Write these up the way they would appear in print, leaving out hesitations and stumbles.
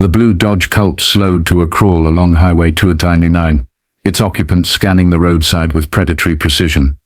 The blue Dodge Colt slowed to a crawl along Highway 299, its occupants scanning the roadside with predatory precision.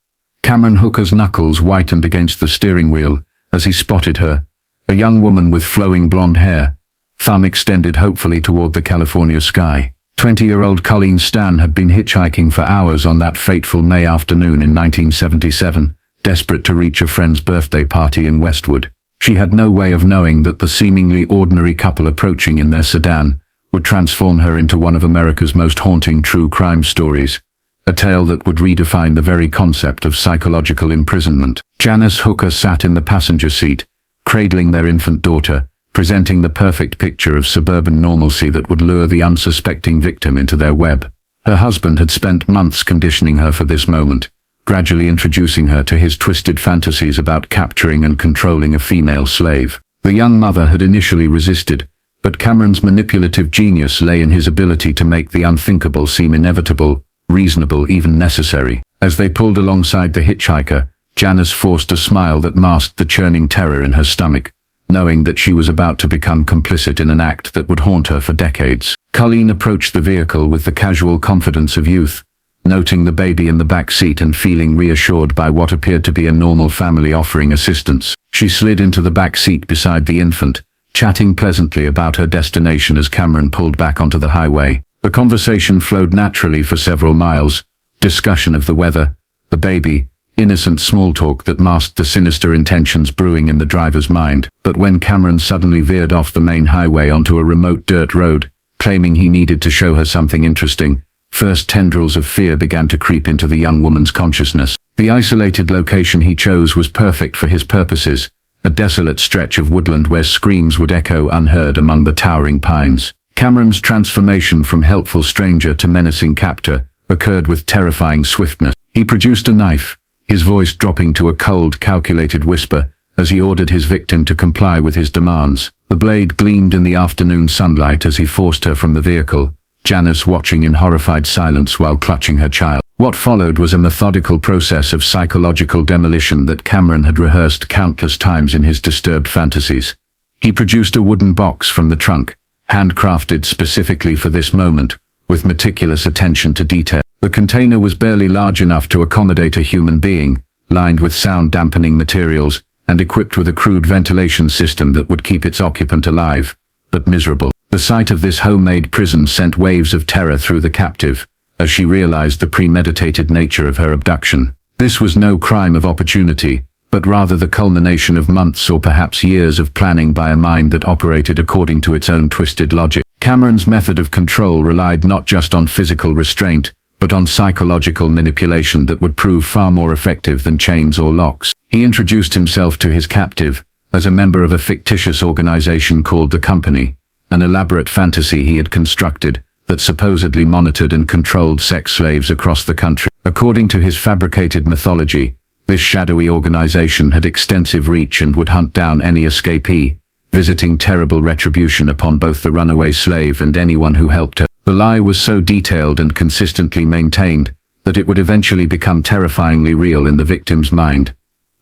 Cameron Hooker's knuckles whitened against the steering wheel as he spotted her, a young woman with flowing blonde hair, thumb extended hopefully toward the California sky. 20-year-old Colleen Stan had been hitchhiking for hours on that fateful May afternoon in 1977, desperate to reach a friend's birthday party in Westwood. She had no way of knowing that the seemingly ordinary couple approaching in their sedan would transform her into one of America's most haunting true crime stories, a tale that would redefine the very concept of psychological imprisonment. Janice Hooker sat in the passenger seat, cradling their infant daughter, presenting the perfect picture of suburban normalcy that would lure the unsuspecting victim into their web. Her husband had spent months conditioning her for this moment, gradually introducing her to his twisted fantasies about capturing and controlling a female slave. The young mother had initially resisted, but Cameron's manipulative genius lay in his ability to make the unthinkable seem inevitable, reasonable, even necessary. As they pulled alongside the hitchhiker, Janice forced a smile that masked the churning terror in her stomach, knowing that she was about to become complicit in an act that would haunt her for decades. Colleen approached the vehicle with the casual confidence of youth, noting the baby in the back seat and feeling reassured by what appeared to be a normal family offering assistance. She slid into the back seat beside the infant, chatting pleasantly about her destination as Cameron pulled back onto the highway. The conversation flowed naturally for several miles, discussion of the weather, the baby, innocent small talk that masked the sinister intentions brewing in the driver's mind. But when Cameron suddenly veered off the main highway onto a remote dirt road, claiming he needed to show her something interesting, first tendrils of fear began to creep into the young woman's consciousness. The isolated location he chose was perfect for his purposes, a desolate stretch of woodland where screams would echo unheard among the towering pines. Cameron's transformation from helpful stranger to menacing captor occurred with terrifying swiftness. He produced a knife, his voice dropping to a cold, calculated whisper as he ordered his victim to comply with his demands. The blade gleamed in the afternoon sunlight as he forced her from the vehicle, Janice watching in horrified silence while clutching her child. What followed was a methodical process of psychological demolition that Cameron had rehearsed countless times in his disturbed fantasies. He produced a wooden box from the trunk, handcrafted specifically for this moment, with meticulous attention to detail. The container was barely large enough to accommodate a human being, lined with sound-dampening materials, and equipped with a crude ventilation system that would keep its occupant alive, but miserable. The sight of this homemade prison sent waves of terror through the captive, as she realized the premeditated nature of her abduction. This was no crime of opportunity, but rather the culmination of months or perhaps years of planning by a mind that operated according to its own twisted logic. Cameron's method of control relied not just on physical restraint, but on psychological manipulation that would prove far more effective than chains or locks. He introduced himself to his captive as a member of a fictitious organization called the Company, an elaborate fantasy he had constructed that supposedly monitored and controlled sex slaves across the country. According to his fabricated mythology, this shadowy organization had extensive reach and would hunt down any escapee, visiting terrible retribution upon both the runaway slave and anyone who helped her. The lie was so detailed and consistently maintained that it would eventually become terrifyingly real in the victim's mind.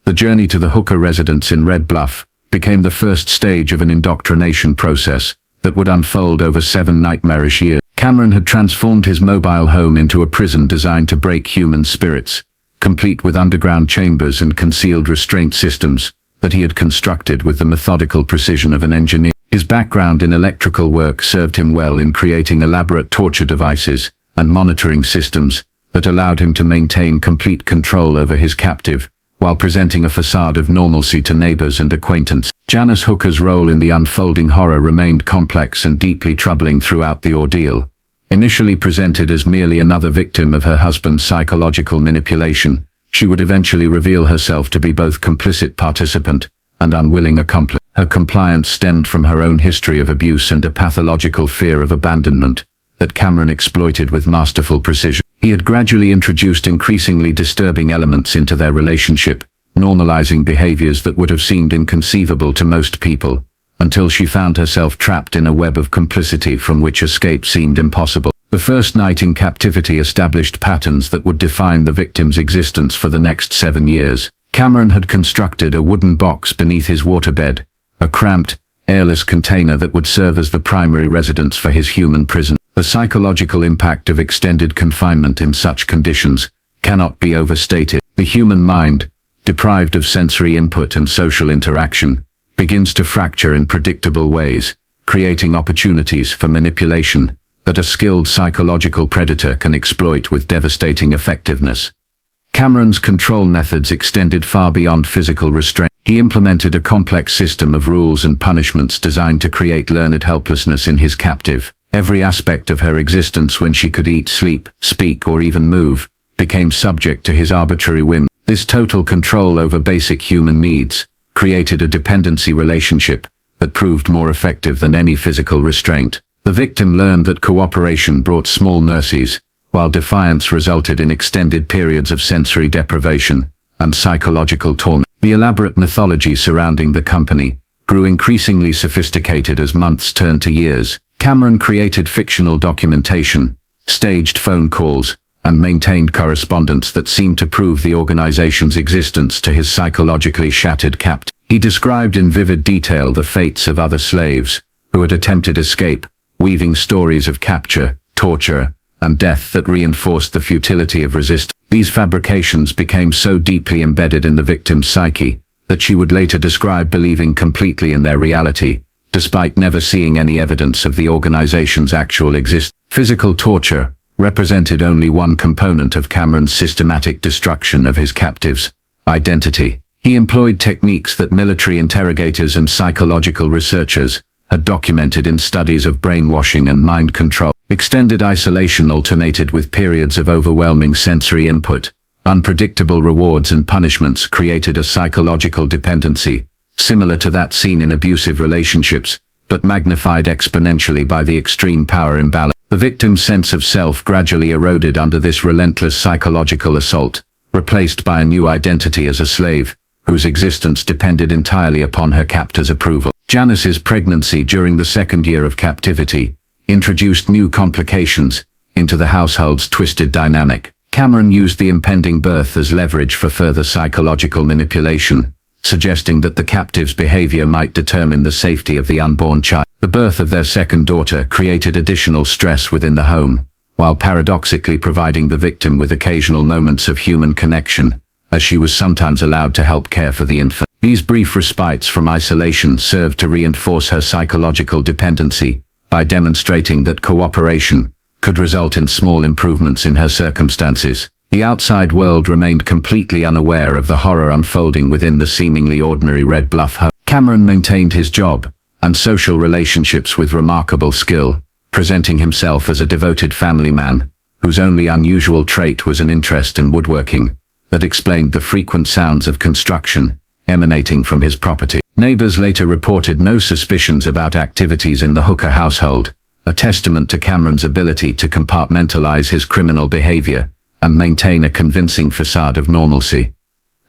The journey to the Hooker residence in Red Bluff became the first stage of an indoctrination process that would unfold over 7 nightmarish years. Cameron had transformed his mobile home into a prison designed to break human spirits, complete with underground chambers and concealed restraint systems that he had constructed with the methodical precision of an engineer. His background in electrical work served him well in creating elaborate torture devices and monitoring systems that allowed him to maintain complete control over his captive, while presenting a facade of normalcy to neighbors and acquaintance. Janice Hooker's role in the unfolding horror remained complex and deeply troubling throughout the ordeal. Initially presented as merely another victim of her husband's psychological manipulation, she would eventually reveal herself to be both complicit participant and unwilling accomplice. Her compliance stemmed from her own history of abuse and a pathological fear of abandonment that Cameron exploited with masterful precision. He had gradually introduced increasingly disturbing elements into their relationship, normalizing behaviors that would have seemed inconceivable to most people, until she found herself trapped in a web of complicity from which escape seemed impossible. The first night in captivity established patterns that would define the victim's existence for the next 7 years. Cameron had constructed a wooden box beneath his waterbed, a cramped, airless container that would serve as the primary residence for his human prison. The psychological impact of extended confinement in such conditions cannot be overstated. The human mind, deprived of sensory input and social interaction, begins to fracture in predictable ways, creating opportunities for manipulation that a skilled psychological predator can exploit with devastating effectiveness. Cameron's control methods extended far beyond physical restraint. He implemented a complex system of rules and punishments designed to create learned helplessness in his captive. Every aspect of her existence, when she could eat, sleep, speak, or even move, became subject to his arbitrary whim. This total control over basic human needs created a dependency relationship that proved more effective than any physical restraint. The victim learned that cooperation brought small mercies, while defiance resulted in extended periods of sensory deprivation and psychological torment. The elaborate mythology surrounding the company grew increasingly sophisticated as months turned to years. Cameron created fictional documentation, staged phone calls, and maintained correspondence that seemed to prove the organization's existence to his psychologically shattered captive. He described in vivid detail the fates of other slaves who had attempted escape, weaving stories of capture, torture, and death that reinforced the futility of resistance. These fabrications became so deeply embedded in the victim's psyche that she would later describe believing completely in their reality, despite never seeing any evidence of the organization's actual existence. Physical torture represented only one component of Cameron's systematic destruction of his captives' identity. He employed techniques that military interrogators and psychological researchers had documented in studies of brainwashing and mind control. Extended isolation alternated with periods of overwhelming sensory input. Unpredictable rewards and punishments created a psychological dependency, similar to that seen in abusive relationships, but magnified exponentially by the extreme power imbalance. The victim's sense of self gradually eroded under this relentless psychological assault, replaced by a new identity as a slave, whose existence depended entirely upon her captor's approval. Janice's pregnancy during the second year of captivity introduced new complications into the household's twisted dynamic. Cameron used the impending birth as leverage for further psychological manipulation, suggesting that the captive's behavior might determine the safety of the unborn child. The birth of their second daughter created additional stress within the home, while paradoxically providing the victim with occasional moments of human connection, as she was sometimes allowed to help care for the infant. These brief respites from isolation served to reinforce her psychological dependency by demonstrating that cooperation could result in small improvements in her circumstances. The outside world remained completely unaware of the horror unfolding within the seemingly ordinary Red Bluff home. Cameron maintained his job and social relationships with remarkable skill, presenting himself as a devoted family man, whose only unusual trait was an interest in woodworking that explained the frequent sounds of construction emanating from his property. Neighbors later reported no suspicions about activities in the Hooker household, a testament to Cameron's ability to compartmentalize his criminal behavior and maintain a convincing facade of normalcy.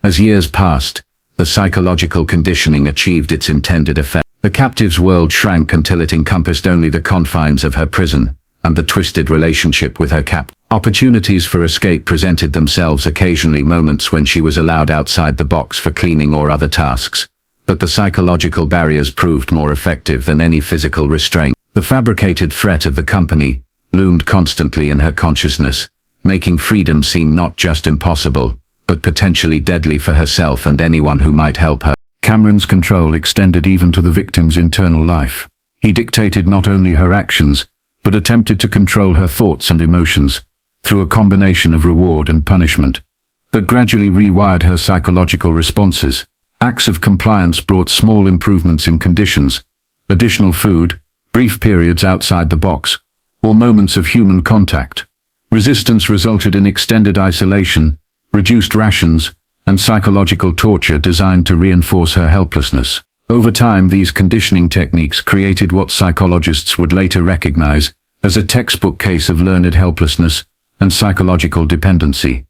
As years passed, the psychological conditioning achieved its intended effect. The captive's world shrank until it encompassed only the confines of her prison and the twisted relationship with her captor. Opportunities for escape presented themselves occasionally, moments when she was allowed outside the box for cleaning or other tasks, but the psychological barriers proved more effective than any physical restraint. The fabricated threat of the company loomed constantly in her consciousness, making freedom seem not just impossible, but potentially deadly for herself and anyone who might help her. Cameron's control extended even to the victim's internal life. He dictated not only her actions, but attempted to control her thoughts and emotions through a combination of reward and punishment that gradually rewired her psychological responses. Acts of compliance brought small improvements in conditions, additional food, brief periods outside the box, or moments of human contact. Resistance resulted in extended isolation, reduced rations, and psychological torture designed to reinforce her helplessness. Over time, these conditioning techniques created what psychologists would later recognize as a textbook case of learned helplessness and psychological dependency.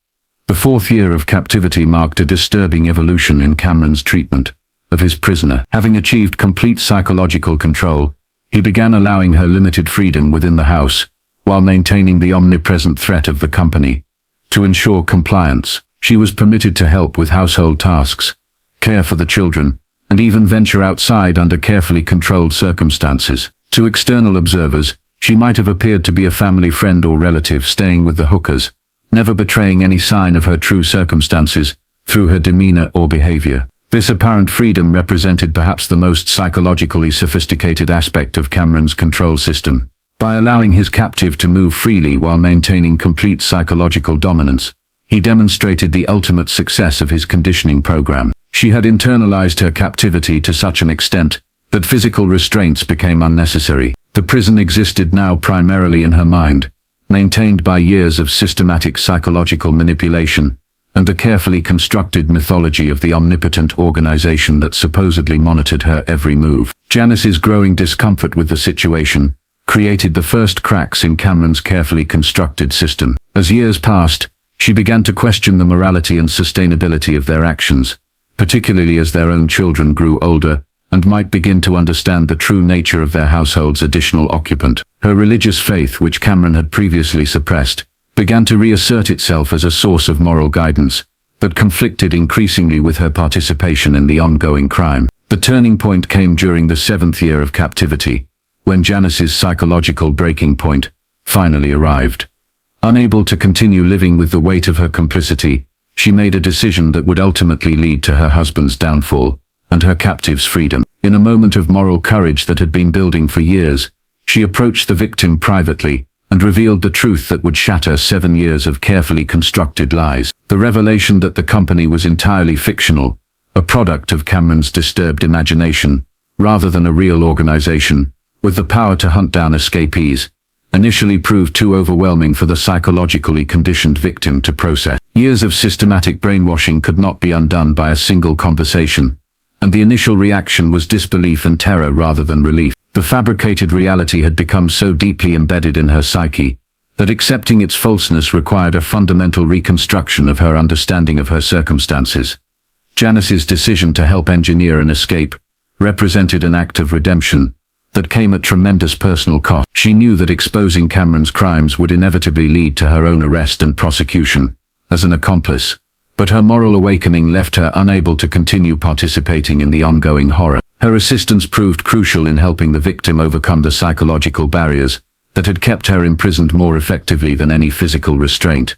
The fourth year of captivity marked a disturbing evolution in Cameron's treatment of his prisoner. Having achieved complete psychological control, he began allowing her limited freedom within the house, while maintaining the omnipresent threat of the company. To ensure compliance, she was permitted to help with household tasks, care for the children, and even venture outside under carefully controlled circumstances. To external observers, she might have appeared to be a family friend or relative staying with the Hookers, never betraying any sign of her true circumstances through her demeanor or behavior. This apparent freedom represented perhaps the most psychologically sophisticated aspect of Cameron's control system. By allowing his captive to move freely while maintaining complete psychological dominance, he demonstrated the ultimate success of his conditioning program. She had internalized her captivity to such an extent that physical restraints became unnecessary. The prison existed now primarily in her mind, maintained by years of systematic psychological manipulation and the carefully constructed mythology of the omnipotent organization that supposedly monitored her every move. Janice's growing discomfort with the situation created the first cracks in Cameron's carefully constructed system. As years passed, she began to question the morality and sustainability of their actions, particularly as their own children grew older and might begin to understand the true nature of their household's additional occupant. Her religious faith, which Cameron had previously suppressed, began to reassert itself as a source of moral guidance, but conflicted increasingly with her participation in the ongoing crime. The turning point came during the 7th year of captivity, when Janice's psychological breaking point finally arrived. Unable to continue living with the weight of her complicity, she made a decision that would ultimately lead to her husband's downfall and her captive's freedom. In a moment of moral courage that had been building for years, she approached the victim privately and revealed the truth that would shatter 7 years of carefully constructed lies. The revelation that the company was entirely fictional, a product of Cameron's disturbed imagination, rather than a real organization, with the power to hunt down escapees, initially proved too overwhelming for the psychologically conditioned victim to process. Years of systematic brainwashing could not be undone by a single conversation, and the initial reaction was disbelief and terror rather than relief. The fabricated reality had become so deeply embedded in her psyche that accepting its falseness required a fundamental reconstruction of her understanding of her circumstances. Janice's decision to help engineer an escape represented an act of redemption that came at tremendous personal cost. She knew that exposing Cameron's crimes would inevitably lead to her own arrest and prosecution as an accomplice, but her moral awakening left her unable to continue participating in the ongoing horror. Her assistance proved crucial in helping the victim overcome the psychological barriers that had kept her imprisoned more effectively than any physical restraint.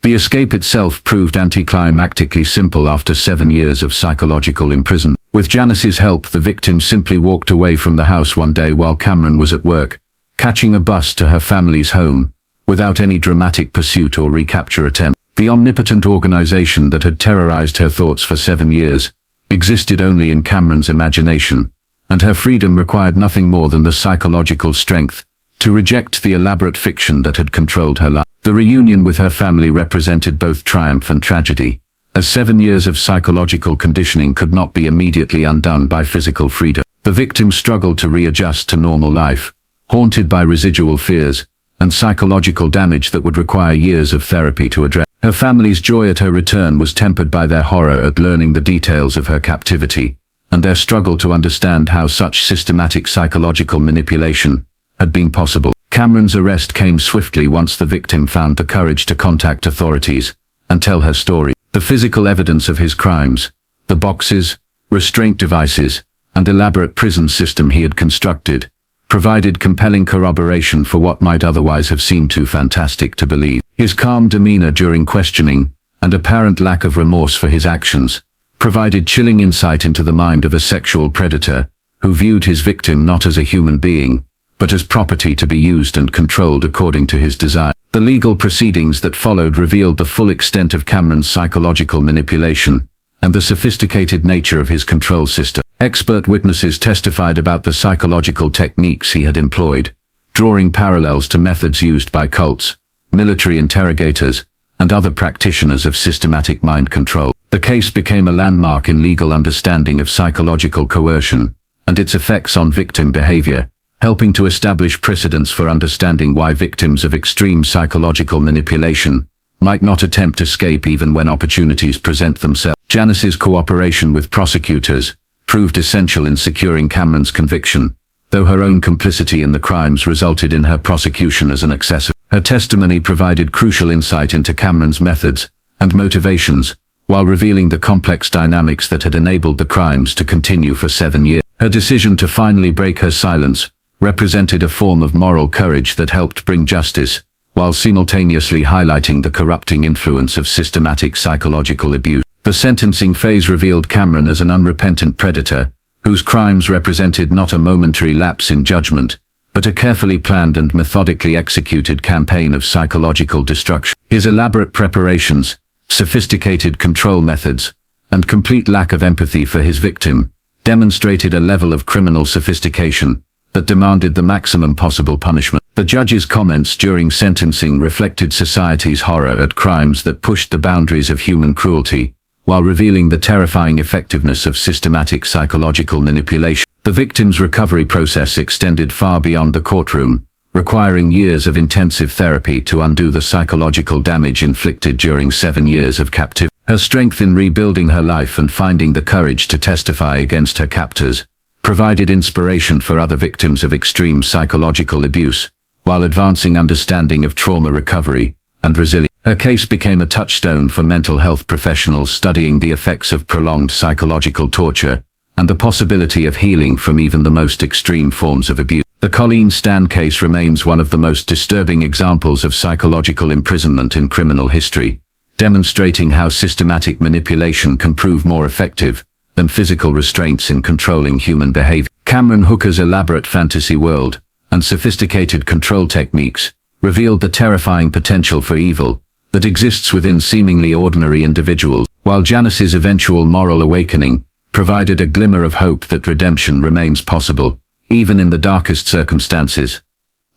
The escape itself proved anticlimactically simple after 7 years of psychological imprisonment. With Janice's help, the victim simply walked away from the house one day while Cameron was at work, catching a bus to her family's home, without any dramatic pursuit or recapture attempt. The omnipotent organization that had terrorized her thoughts for 7 years existed only in Cameron's imagination, and her freedom required nothing more than the psychological strength to reject the elaborate fiction that had controlled her life. The reunion with her family represented both triumph and tragedy, as 7 years of psychological conditioning could not be immediately undone by physical freedom. The victim struggled to readjust to normal life, haunted by residual fears and psychological damage that would require years of therapy to address. Her family's joy at her return was tempered by their horror at learning the details of her captivity, and their struggle to understand how such systematic psychological manipulation had been possible. Cameron's arrest came swiftly once the victim found the courage to contact authorities and tell her story. The physical evidence of his crimes, the boxes, restraint devices, and elaborate prison system he had constructed, provided compelling corroboration for what might otherwise have seemed too fantastic to believe. His calm demeanor during questioning, and apparent lack of remorse for his actions, provided chilling insight into the mind of a sexual predator who viewed his victim not as a human being, but as property to be used and controlled according to his desire. The legal proceedings that followed revealed the full extent of Cameron's psychological manipulation and the sophisticated nature of his control system. Expert witnesses testified about the psychological techniques he had employed, drawing parallels to methods used by cults, military interrogators, and other practitioners of systematic mind control. The case became a landmark in legal understanding of psychological coercion and its effects on victim behavior, helping to establish precedents for understanding why victims of extreme psychological manipulation might not attempt escape even when opportunities present themselves. Janice's cooperation with prosecutors proved essential in securing Cameron's conviction, though her own complicity in the crimes resulted in her prosecution as an accessory. Her testimony provided crucial insight into Cameron's methods and motivations, while revealing the complex dynamics that had enabled the crimes to continue for 7 years. Her decision to finally break her silence represented a form of moral courage that helped bring justice, while simultaneously highlighting the corrupting influence of systematic psychological abuse. The sentencing phase revealed Cameron as an unrepentant predator, whose crimes represented not a momentary lapse in judgment, but a carefully planned and methodically executed campaign of psychological destruction. His elaborate preparations, sophisticated control methods, and complete lack of empathy for his victim demonstrated a level of criminal sophistication that demanded the maximum possible punishment. The judge's comments during sentencing reflected society's horror at crimes that pushed the boundaries of human cruelty, while revealing the terrifying effectiveness of systematic psychological manipulation. The victim's recovery process extended far beyond the courtroom, requiring years of intensive therapy to undo the psychological damage inflicted during 7 years of captivity. Her strength in rebuilding her life and finding the courage to testify against her captors provided inspiration for other victims of extreme psychological abuse, while advancing understanding of trauma recovery and resilience. Her case became a touchstone for mental health professionals studying the effects of prolonged psychological torture and the possibility of healing from even the most extreme forms of abuse. The Colleen Stan case remains one of the most disturbing examples of psychological imprisonment in criminal history, demonstrating how systematic manipulation can prove more effective than physical restraints in controlling human behavior. Cameron Hooker's elaborate fantasy world and sophisticated control techniques revealed the terrifying potential for evil that exists within seemingly ordinary individuals, while Janice's eventual moral awakening provided a glimmer of hope that redemption remains possible, even in the darkest circumstances.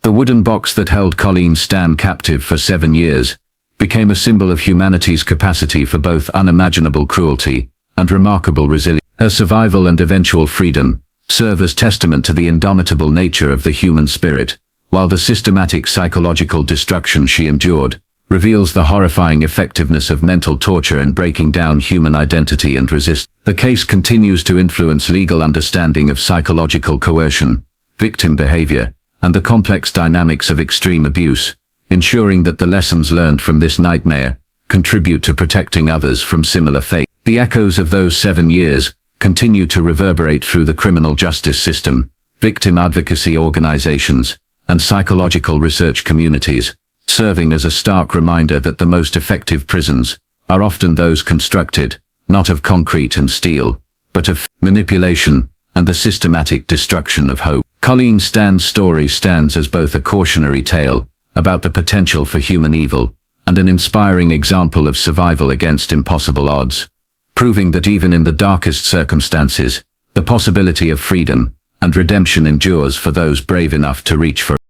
The wooden box that held Colleen Stan captive for 7 years became a symbol of humanity's capacity for both unimaginable cruelty and remarkable resilience. Her survival and eventual freedom serve as testament to the indomitable nature of the human spirit, while the systematic psychological destruction she endured reveals the horrifying effectiveness of mental torture in breaking down human identity and resistance. The case continues to influence legal understanding of psychological coercion, victim behavior, and the complex dynamics of extreme abuse, ensuring that the lessons learned from this nightmare contribute to protecting others from similar fate. The echoes of those 7 years continue to reverberate through the criminal justice system, victim advocacy organizations, and psychological research communities, serving as a stark reminder that the most effective prisons are often those constructed, not of concrete and steel, but of manipulation and the systematic destruction of hope. Colleen Stan's story stands as both a cautionary tale about the potential for human evil and an inspiring example of survival against impossible odds, proving that even in the darkest circumstances, the possibility of freedom and redemption endures for those brave enough to reach for it.